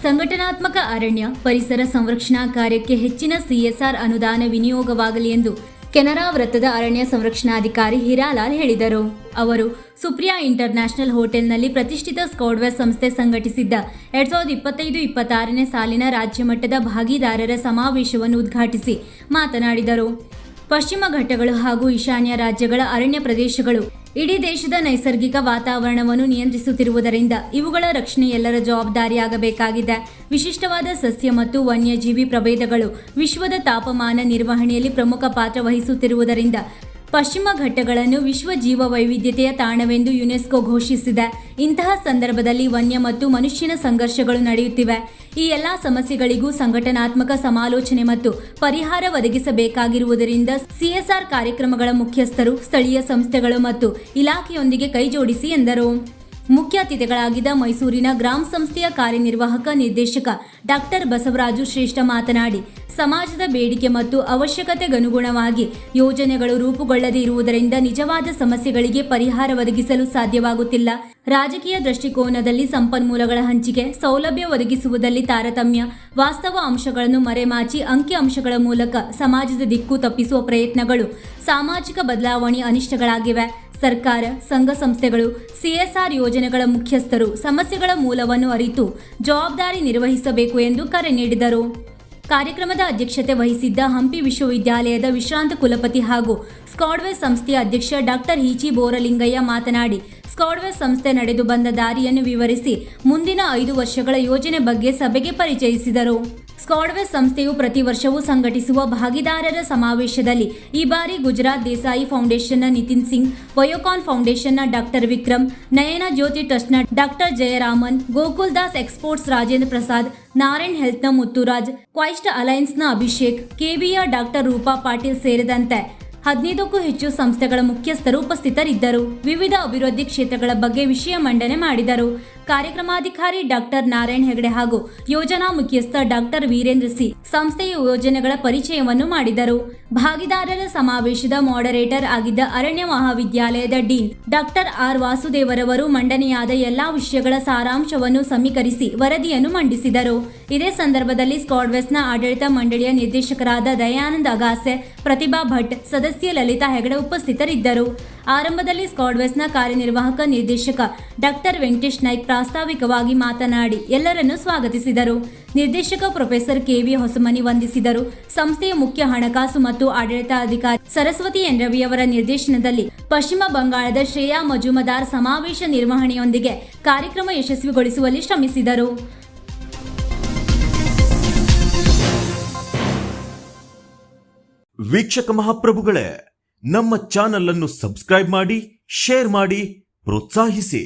ಸಂಘಟನಾತ್ಮಕ ಅರಣ್ಯ ಪರಿಸರ ಸಂರಕ್ಷಣಾ ಕಾರ್ಯಕ್ಕೆ ಹೆಚ್ಚಿನ ಸಿಎಸ್ಆರ್ ಅನುದಾನ ವಿನಿಯೋಗವಾಗಲಿ ಎಂದು ಕೆನರಾ ವೃತ್ತದ ಅರಣ್ಯ ಸಂರಕ್ಷಣಾಧಿಕಾರಿ ಹಿರಾಲಾಲ್ ಹೇಳಿದರು. ಅವರು ಸುಪ್ರಿಯಾ ಇಂಟರ್ ನ್ಯಾಷನಲ್ ಹೋಟೆಲ್ನಲ್ಲಿ ಪ್ರತಿಷ್ಠಿತ ಸ್ಕೌಟ್ವೇರ್ ಸಂಸ್ಥೆ ಸಂಘಟಿಸಿದ್ದ 2025-26ನೇ ಸಾಲಿನ ರಾಜ್ಯ ಮಟ್ಟದ ಭಾಗಿದಾರರ ಸಮಾವೇಶವನ್ನು ಉದ್ಘಾಟಿಸಿ ಮಾತನಾಡಿದರು. ಪಶ್ಚಿಮ ಘಟ್ಟಗಳು ಹಾಗೂ ಈಶಾನ್ಯ ರಾಜ್ಯಗಳ ಅರಣ್ಯ ಪ್ರದೇಶಗಳು ಇಡೀ ದೇಶದ ನೈಸರ್ಗಿಕ ವಾತಾವರಣವನ್ನು ನಿಯಂತ್ರಿಸುತ್ತಿರುವುದರಿಂದ ಇವುಗಳ ರಕ್ಷಣೆ ಎಲ್ಲರ ಜವಾಬ್ದಾರಿಯಾಗಬೇಕಾಗಿದೆ. ವಿಶಿಷ್ಟವಾದ ಸಸ್ಯ ಮತ್ತು ವನ್ಯಜೀವಿ ಪ್ರಭೇದಗಳು ವಿಶ್ವದ ತಾಪಮಾನ ನಿರ್ವಹಣೆಯಲ್ಲಿ ಪ್ರಮುಖ ಪಾತ್ರ ವಹಿಸುತ್ತಿರುವುದರಿಂದ ಪಶ್ಚಿಮ ಘಟ್ಟಗಳನ್ನು ವಿಶ್ವ ಜೀವ ವೈವಿಧ್ಯತೆಯ ತಾಣವೆಂದು ಯುನೆಸ್ಕೋ ಘೋಷಿಸಿದೆ. ಇಂತಹ ಸಂದರ್ಭದಲ್ಲಿ ವನ್ಯ ಮತ್ತು ಮನುಷ್ಯನ ಸಂಘರ್ಷಗಳು ನಡೆಯುತ್ತಿವೆ. ಈ ಎಲ್ಲ ಸಮಸ್ಯೆಗಳಿಗೂ ಸಂಘಟನಾತ್ಮಕ ಸಮಾಲೋಚನೆ ಮತ್ತು ಪರಿಹಾರ ಒದಗಿಸಬೇಕಾಗಿರುವುದರಿಂದ ಸಿಎಸ್ಆರ್ ಕಾರ್ಯಕ್ರಮಗಳ ಮುಖ್ಯಸ್ಥರು ಸ್ಥಳೀಯ ಸಂಸ್ಥೆಗಳು ಮತ್ತು ಇಲಾಖೆಯೊಂದಿಗೆ ಕೈಜೋಡಿಸಿ ಎಂದರು. ಮುಖ್ಯ ಅತಿಥಿಗಳಾಗಿದ್ದ ಮೈಸೂರಿನ ಗ್ರಾಮ ಸಂಸ್ಥೆಯ ಕಾರ್ಯನಿರ್ವಾಹಕ ನಿರ್ದೇಶಕ ಡಾಕ್ಟರ್ ಬಸವರಾಜು ಶ್ರೇಷ್ಠ ಮಾತನಾಡಿ, ಸಮಾಜದ ಬೇಡಿಕೆ ಮತ್ತು ಅವಶ್ಯಕತೆಗನುಗುಣವಾಗಿ ಯೋಜನೆಗಳು ರೂಪುಗೊಳ್ಳದೇ ಇರುವುದರಿಂದ ನಿಜವಾದ ಸಮಸ್ಯೆಗಳಿಗೆ ಪರಿಹಾರ ಒದಗಿಸಲು ಸಾಧ್ಯವಾಗುತ್ತಿಲ್ಲ. ರಾಜಕೀಯ ದೃಷ್ಟಿಕೋನದಲ್ಲಿ ಸಂಪನ್ಮೂಲಗಳ ಹಂಚಿಕೆ, ಸೌಲಭ್ಯ ಒದಗಿಸುವುದಲ್ಲಿ ತಾರತಮ್ಯ, ವಾಸ್ತವ ಅಂಶಗಳನ್ನು ಮರೆಮಾಚಿ ಅಂಕಿ ಅಂಶಗಳ ಮೂಲಕ ಸಮಾಜದ ದಿಕ್ಕು ತಪ್ಪಿಸುವ ಪ್ರಯತ್ನಗಳು ಸಾಮಾಜಿಕ ಬದಲಾವಣೆ ಅನಿಷ್ಟಗಳಾಗಿವೆ. ಸರ್ಕಾರ, ಸಂಘ ಸಂಸ್ಥೆಗಳು, ಸಿಎಸ್ಆರ್ ಯೋಜನೆಗಳ ಮುಖ್ಯಸ್ಥರು ಸಮಸ್ಯೆಗಳ ಮೂಲವನ್ನು ಅರಿತು ಜವಾಬ್ದಾರಿ ನಿರ್ವಹಿಸಬೇಕು ಎಂದು ಕರೆ ನೀಡಿದರು. ಕಾರ್ಯಕ್ರಮದ ಅಧ್ಯಕ್ಷತೆ ವಹಿಸಿದ್ದ ಹಂಪಿ ವಿಶ್ವವಿದ್ಯಾಲಯದ ವಿಶ್ರಾಂತ ಕುಲಪತಿ ಹಾಗೂ ಸ್ಕೌಟ್ವೇರ್ ಸಂಸ್ಥೆಯ ಅಧ್ಯಕ್ಷ ಡಾಕ್ಟರ್ ಈಚಿ ಬೋರಲಿಂಗಯ್ಯ ಮಾತನಾಡಿ, ಸ್ಕೌಟ್ವೇರ್ ಸಂಸ್ಥೆ ನಡೆದು ಬಂದ ದಾರಿಯನ್ನು ವಿವರಿಸಿ ಮುಂದಿನ 5 ವರ್ಷಗಳ ಯೋಜನೆ ಬಗ್ಗೆ ಸಭೆಗೆ ಪರಿಚಯಿಸಿದರು. ಸ್ಕೌಟ್ವೇರ್ ಸಂಸ್ಥೆಯು ಪ್ರತಿ ವರ್ಷವೂ ಸಂಘಟಿಸುವ ಭಾಗಿದಾರರ ಸಮಾವೇಶದಲ್ಲಿ ಈ ಬಾರಿ ಗುಜರಾತ್ ದೇಸಾಯಿ ಫೌಂಡೇಶನ್ನ ನಿತಿನ್ ಸಿಂಗ್, ವಯೋಕಾನ್ ಫೌಂಡೇಶನ್ನ ಡಾಕ್ಟರ್ ವಿಕ್ರಮ್, ನಯನ ಜ್ಯೋತಿ ಟ್ರಸ್ಟ್ನ ಡಾಕ್ಟರ್ ಜಯರಾಮನ್, ಗೋಕುಲ್ ದಾಸ್ ಎಕ್ಸ್ಪೋರ್ಟ್ಸ್ ರಾಜೇಂದ್ರ ಪ್ರಸಾದ್, ನಾರಾಯಣ್ ಹೆಲ್ತ್ನ ಮುತ್ತುರಾಜ್, ಕ್ವೈಸ್ಟ್ ಅಲೈನ್ಸ್ನ ಅಭಿಷೇಕ್, ಕೆಬಿಯ ಡಾಕ್ಟರ್ ರೂಪಾ ಪಾಟೀಲ್ ಸೇರಿದಂತೆ 15ಕ್ಕೂ ಹೆಚ್ಚು ಸಂಸ್ಥೆಗಳ ಮುಖ್ಯಸ್ಥರು ಉಪಸ್ಥಿತರಿದ್ದರು. ವಿವಿಧ ಅಭಿವೃದ್ಧಿ ಕ್ಷೇತ್ರಗಳ ಬಗ್ಗೆ ವಿಷಯ ಮಂಡನೆ ಮಾಡಿದರು. ಕಾರ್ಯಕ್ರಮಾಧಿಕಾರಿ ಡಾಕ್ಟರ್ ನಾರಾಯಣ್ ಹೆಗಡೆ ಹಾಗೂ ಯೋಜನಾ ಮುಖ್ಯಸ್ಥ ಡಾಕ್ಟರ್ ವೀರೇಂದ್ರ ಸಿ ಸಂಸ್ಥೆಯ ಯೋಜನೆಗಳ ಪರಿಚಯವನ್ನು ಮಾಡಿದರು. ಭಾಗಿದಾರರ ಸಮಾವೇಶದ ಮಾಡರೇಟರ್ ಆಗಿದ್ದ ಅರಣ್ಯ ಮಹಾವಿದ್ಯಾಲಯದ ಡೀನ್ ಡಾಕ್ಟರ್ ಆರ್ ವಾಸುದೇವರವರು ಮಂಡನೆಯಾದ ಎಲ್ಲಾ ವಿಷಯಗಳ ಸಾರಾಂಶವನ್ನು ಸಮೀಕರಿಸಿ ವರದಿಯನ್ನು ಮಂಡಿಸಿದರು. ಇದೇ ಸಂದರ್ಭದಲ್ಲಿ ಸ್ಕೌಟ್ವೇರ್ಸ್ನ ಆಡಳಿತ ಮಂಡಳಿಯ ನಿರ್ದೇಶಕರಾದ ದಯಾನಂದ್ ಅಗಾಸೆ, ಪ್ರತಿಭಾ ಭಟ್, ಸದಸ್ಯೆ ಲಲಿತಾ ಹೆಗಡೆ ಉಪಸ್ಥಿತರಿದ್ದರು. ಆರಂಭದಲ್ಲಿ ಸ್ಕೌಟ್ವೇರ್ಸ್ನ ಕಾರ್ಯನಿರ್ವಾಹಕ ನಿರ್ದೇಶಕ ಡಾಕ್ಟರ್ ವೆಂಕಟೇಶ್ ನಾಯ್ಕ್ ಪ್ರಾಸ್ತಾವಿಕವಾಗಿ ಮಾತನಾಡಿ ಎಲ್ಲರನ್ನೂ ಸ್ವಾಗತಿಸಿದರು. ನಿರ್ದೇಶಕ ಪ್ರೊಫೆಸರ್ ಕೆವಿ ಹೊಸಮನಿ ವಂದಿಸಿದರು. ಸಂಸ್ಥೆಯ ಮುಖ್ಯ ಹಣಕಾಸು ಮತ್ತು ಆಡಳಿತಾಧಿಕಾರಿ ಸರಸ್ವತಿ ಎನ್ ರವಿಯವರ ನಿರ್ದೇಶನದಲ್ಲಿ ಪಶ್ಚಿಮ ಬಂಗಾಳದ ಶ್ರೇಯಾ ಮಜುಮದಾರ್ ಸಮಾವೇಶ ನಿರ್ವಹಣೆಯೊಂದಿಗೆ ಕಾರ್ಯಕ್ರಮ ಯಶಸ್ವಿಗೊಳಿಸುವಲ್ಲಿ ಶ್ರಮಿಸಿದರು. ವೀಕ್ಷಕ ಮಹಾಪ್ರಭುಗಳೇ, ನಮ್ಮ ಚಾನಲ್ ಅನ್ನು ಸಬ್ಸ್ಕ್ರೈಬ್ ಮಾಡಿ, ಶೇರ್ ಮಾಡಿ, ಪ್ರೋತ್ಸಾಹಿಸಿ.